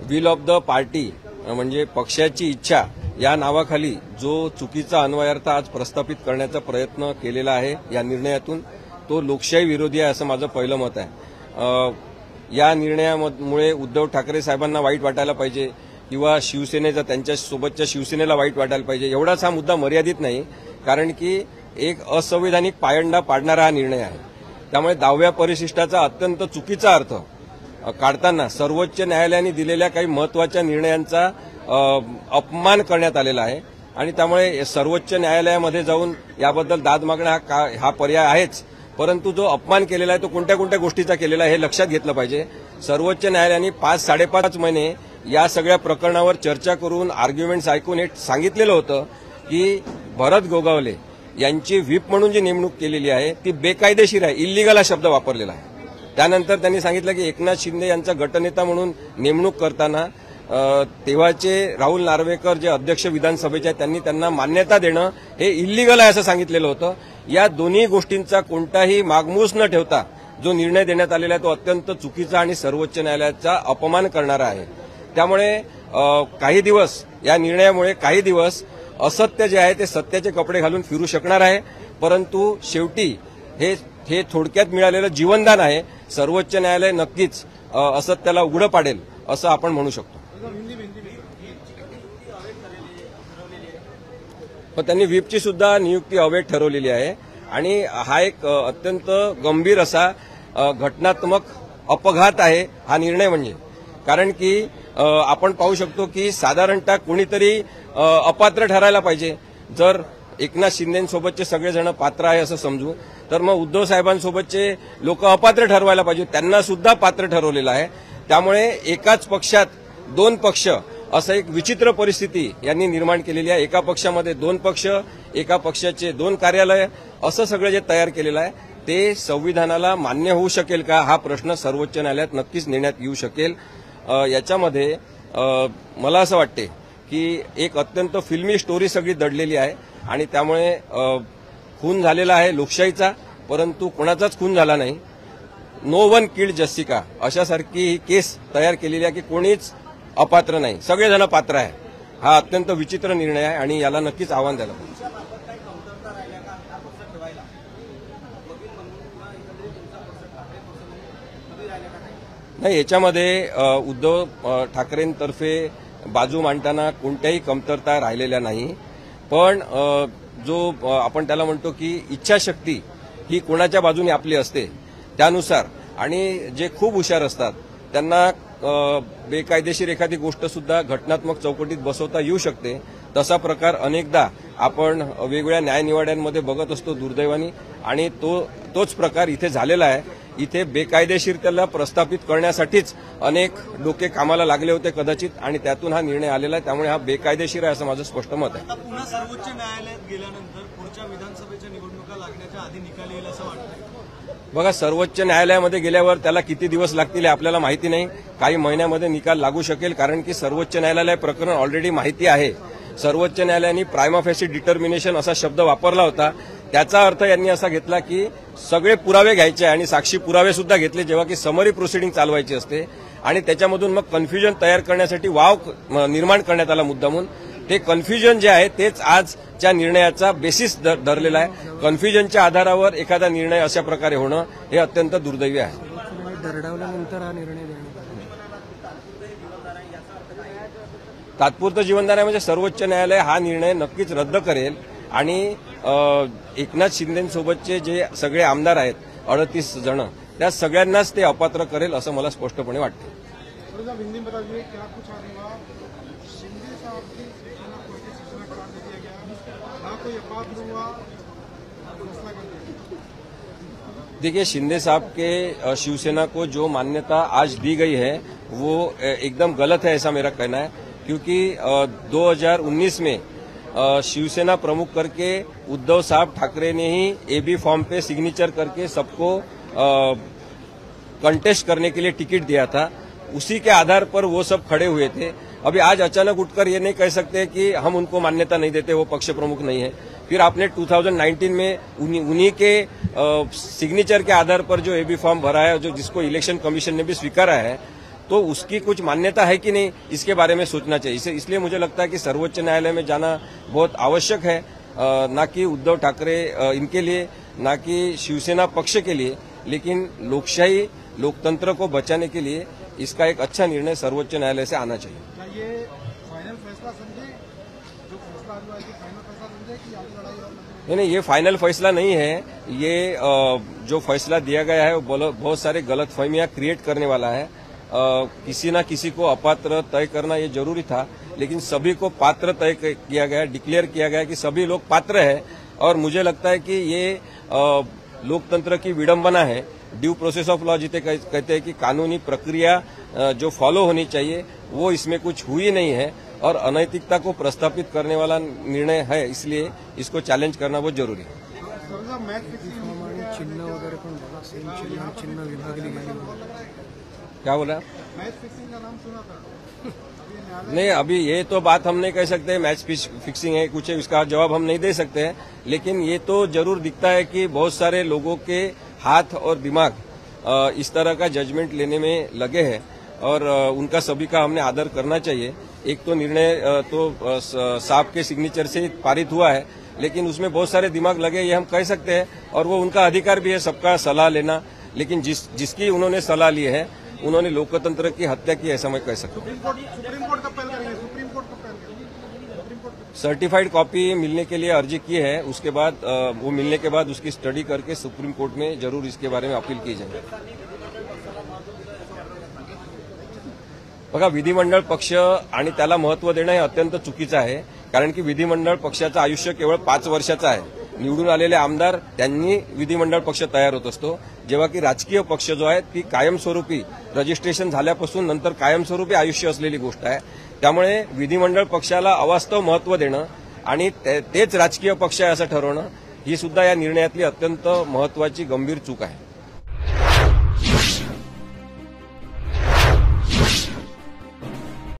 Will of the party म्हणजे पक्षाची इच्छा या नावाखाली जो चुकीचा अन्वयार्थ आज प्रस्थापित करण्याचा प्रयत्न केलेला आहे या निर्णयातून, तो लोकशाही विरोधी आहे असं माझं पहिलं मत आहे। या निर्णयामुळे उद्धव ठाकरे साहेबांना वाईट वाटायला पाहिजे किंवा शिवसेनेचा त्यांच्या सोबतच्या शिवसेनेला वाईट वाटायला पाहिजे एवढाच हा मुद्दा मर्यादित नाही, कारण की एक असंवैधानिक पायंडा पाडणारा हा निर्णय आहे। त्यामुळे 10व्या परिशिष्टाचा अत्यंत चुकीचा अर्थ काढताना सर्वोच्च न्यायालयाने दिलेल्या काही महत्वाच्या निर्णयांचा अपमान करण्यात आलेला आहे आणि त्यामुळे सर्वोच्च न्यायालयामध्ये जाऊन याबद्दल दाद मागणं हा पर्याय आहेच, परंतु जो अपमान केलेला आहे तो कोणत्या कोणत्या गोष्टीचा केलेला आहे हे लक्षात घेतलं पाहिजे। सर्वोच्च न्यायालयाने 5-5.5 महिने या सगळ्या प्रकरणावर चर्चा करून आर्ग्युमेंट्स ऐकून हे सांगितलेलं होतं की भरत गोगावले यांची व्हीप म्हणून जी नेमणूक केलेली आहे ती बेकायदेशीर आहे, इल्लीगल हा शब्द वापरलेला आहे। त्यानंतर त्यांनी सांगितलं की एकनाथ शिंदे यांचा गटनेता म्हणून नेमणूक करताना तेव्हाचे राहुल नार्वेकर जे अध्यक्ष विधानसभेचे आहेत त्यांनी त्यांना मान्यता देणं हे इल्लीगल आहे असं सांगितलेलं होतं। या दोन्ही गोष्टींचा कोणताही मागमूस न ठेवता जो निर्णय देण्यात आलेला आहे तो अत्यंत चुकीचा आणि सर्वोच्च न्यायालयाचा अपमान करणारा आहे। त्यामुळे काही दिवस या निर्णयामुळे काही दिवस असत्य जे आहे ते सत्याचे कपडे घालून फिरू शकणार आहे, परंतु शेवटी हे थोडक्यात मिळालेलं जीवनदान आहे। सर्वोच्च न्यायालय नक्कीच असत्याला उघडं पाडेल असं आपण म्हणू शकतो। पण त्यांनी व्हीपची सुद्धा नियुक्ती अवैध ठरवलेली आहे आणि हा एक अत्यंत गंभीर असा घटनात्मक अपघात आहे हा निर्णय म्हणजे, कारण की आपण पाहू शकतो की साधारणतः कोणीतरी अपात्र ठरायला पाहिजे। जर एकनाथ शिंदेसोबतचे सगळेजण पात्र आहे असं समजू तर मग उद्धव साहेबांसोबतचे लोक अपात्र ठरवायला पाहिजे, त्यांना सुद्धा पात्र ठरवलेलं आहे। त्यामुळे एकाच पक्षात 2 पक्ष असं एक विचित्र परिस्थिती यांनी निर्माण केलेली आहे। एका पक्षामध्ये 2 पक्ष, एका पक्षाचे 2 कार्यालय, असं सगळं जे तयार केलेलं आहे ते संविधानाला मान्य होऊ शकेल का हा प्रश्न सर्वोच्च न्यायालयात नक्कीच नेण्यात येऊ शकेल। याच्यामध्ये मला असं वाटते की एक अत्यंत फिल्मी स्टोरी सगळी दडलेली आहे आणि त्यामुळे खून झालेला आहे लोकशाहीचा, परंतु कोणाचाच खून झाला नाही। नो वन किल्ड जस्टिका अशासारखी ही केस तयार केलेली आहे की कोणीच अपात्र नाही, सगळेजण पात्र आहे। हा अत्यंत विचित्र निर्णय आहे आणि याला नक्कीच आव्हान द्यायला पाहिजे। नाही, याच्यामध्ये उद्धव ठाकरेंतर्फे बाजू मांडताना कोणत्याही कमतरता राहिलेल्या नाही, पण जो आपण त्याला म्हणतो की इच्छाशक्ती ही कोणाच्या बाजूने आपली असते त्यानुसार, आणि जे खूप हुशार असतात त्यांना बेकायदेशीर एखादी गोष्ट सुद्धा घटनात्मक चौकटीत बसवता येऊ शकते। तसा प्रकार अनेकदा आपण वेगवेगळ्या न्यायनिवाड्यांमध्ये बघत असतो दुर्दैवाने, आणि तोच प्रकार इथे झालेला आहे। इथे बेकायदेशीरतेला प्रस्थापित करण्यासाठीच अनेक डोके कामाला लागले होते कदाचित, आणि त्यातून हा निर्णय आलेला आहे। त्यामुळे हा बेकायदेशीर आहे असं माझं स्पष्ट मत आहे। पुन्हा सर्वोच्च न्यायालयात गेल्यानंतर पुढच्या विधानसभेच्या निवडणुका लागण्याच्या आधी निकाल येईल असं वाटतं? बघा, सर्वोच्च न्यायालयामध्ये गेल्यावर त्याला किती दिवस लागतील हे आपल्याला माहिती नाही, काही महिन्यामध्ये निकाल लागू शकेल, कारण की सर्वोच्च न्यायालय प्रकरण ऑलरेडी माहिती आहे। सर्वोच्च न्यायालयाने प्रायमा फेसी डिटर्मिनेशन असा शब्द वापरला होता, त्याचा अर्थ यांनी असा घेतला की सगळे पुरावे घ्यायचे आणि साक्षी पुरावे सुद्धा घेतले जेव्हा की समरी प्रोसिडिंग चालवायची असते, आणि त्याच्यामधून मग कन्फ्युजन तयार करण्यासाठी वाव निर्माण करण्यात आला मुद्दामून। ते कन्फ्युजन जे आहे तेच आजच्या निर्णयाचा बेसिस धरलेला आहे। कन्फ्युजनच्या आधारावर एखादा निर्णय अशा प्रकारे होणं हे अत्यंत दुर्दैवी आहे। दरडावल्यानंतर हा निर्णय तात्पुरतं जीवनदान म्हणजे सर्वोच्च न्यायालय हा निर्णय नक्कीच रद्द करेल आणि एकनाथ शिंदेसोबतचे जे सगळे आमदार आहेत 38 जण, त्या सगळ्यांनाच ते अपात्र करेल असं मला स्पष्टपणे वाटतं। देखिए, शिंदे साहब के शिवसेना को जो मान्यता आज दी गई है वो एकदम गलत है ऐसा मेरा कहना है, क्योंकि 2019 में शिवसेना प्रमुख करके उद्धव साहब ठाकरे ने ही एबी फॉर्म पे सिग्नेचर करके सबको कंटेस्ट करने के लिए टिकट दिया था। उसी के आधार पर वो सब खड़े हुए थे। अभी आज अचानक उठकर ये नहीं कह सकते कि हम उनको मान्यता नहीं देते, वो पक्ष प्रमुख नहीं है। फिर आपने 2019 में उन्हीं के सिग्नेचर के आधार पर जो एबी फॉर्म भरा है, जो जिसको इलेक्शन कमीशन ने भी स्वीकारा है, तो उसकी कुछ मान्यता है कि नहीं, इसके बारे में सोचना चाहिए। इसलिए मुझे लगता है कि सर्वोच्च न्यायालय में जाना बहुत आवश्यक है, ना कि उद्धव ठाकरे इनके लिए, ना कि शिवसेना पक्ष के लिए, लेकिन लोकशाही लोकतंत्र को बचाने के लिए इसका एक अच्छा निर्णय सर्वोच्च न्यायालय से आना चाहिए। क्या ये फाइनल फैसला समझे, जो फैसला हुआ है कि फाइनल फैसला समझे कि आगे लड़ाई और लड़नी? नहीं, ये फाइनल फैसला नहीं है। ये जो फैसला दिया गया है वो बहुत सारे गलतफहमियां क्रिएट करने वाला है। किसी न किसी को अपात्र तय करना ये जरूरी था, लेकिन सभी को पात्र तय किया गया, डिक्लेयर किया गया कि सभी लोग पात्र हैं। और मुझे लगता है कि ये लोकतंत्र की विडंबना है। ड्यू प्रोसेस ऑफ लॉ जिसे कहते हैं कि कानूनी प्रक्रिया जो फॉलो होनी चाहिए वो इसमें कुछ हुई नहीं है, और अनैतिकता को प्रस्थापित करने वाला निर्णय है, इसलिए इसको चॅलेंज करना बहुत जरूरी है। समजा मॅच फिक्सिंग आणि चिन्ह वगैरे पण बघा, सेम चिन्ह विभागली गेली. क्या बोला? मैच फिक्सिंग का नाम सुना था, अभी न्यायालय नहीं, अभी ये तो बात हम नहीं कह सकते मैच फिक्सिंग है कुछ है, इसका जवाब हम नहीं दे सकते हैं। लेकिन ये तो जरूर दिखता है कि बहुत सारे लोगों के हाथ और दिमाग इस तरह का जजमेंट लेने में लगे हैं, और उनका सभी का हमने आदर करना चाहिए। एक तो निर्णय तो साहब के सिग्नेचर से पारित हुआ है, लेकिन उसमें बहुत सारे दिमाग लगे, ये हम कह सकते हैं, और वो उनका अधिकार भी है सबका सलाह लेना। लेकिन जिसकी उन्होंने सलाह ली है, उन्होंने लोकतंत्र की हत्या की, ऐसा मैं कह सकता हूँ। सुप्रीम कोर्ट कब पहल करेंगे? सुप्रीम कोर्ट कब पहल करेंगे? सुप्रीम कोर्ट सर्टिफाइड कॉपी मिलने के लिए अर्जी की है, उसके बाद वो मिलने के बाद उसकी स्टडी करके सुप्रीम कोर्ट में जरूर इसके बारे में अपील की जाएगी। बघा, विधिमंडळ पक्ष आणि त्याला महत्व देणं हे अत्यंत चुकीचं आहे, कारण की विधिमंडळ पक्षाचं आयुष्य केवळ 5 वर्षाचं आहे। निवडून आलेले आमदार त्यांनी विधिमंडळ पक्ष तयार होत असतो, जेव्हा की राजकीय पक्ष जो आहे ती कायमस्वरूपी रजिस्ट्रेशन झाल्यापासून नंतर कायमस्वरूपी आयुष्य असलेली गोष्ट आहे। त्यामुळे विधिमंडळ पक्षाला अवास्तव महत्व देणं आणि तेच राजकीय पक्ष आहे असं ठरवणं ही सुद्धा या निर्णयातली अत्यंत महत्वाची गंभीर चूक आहे।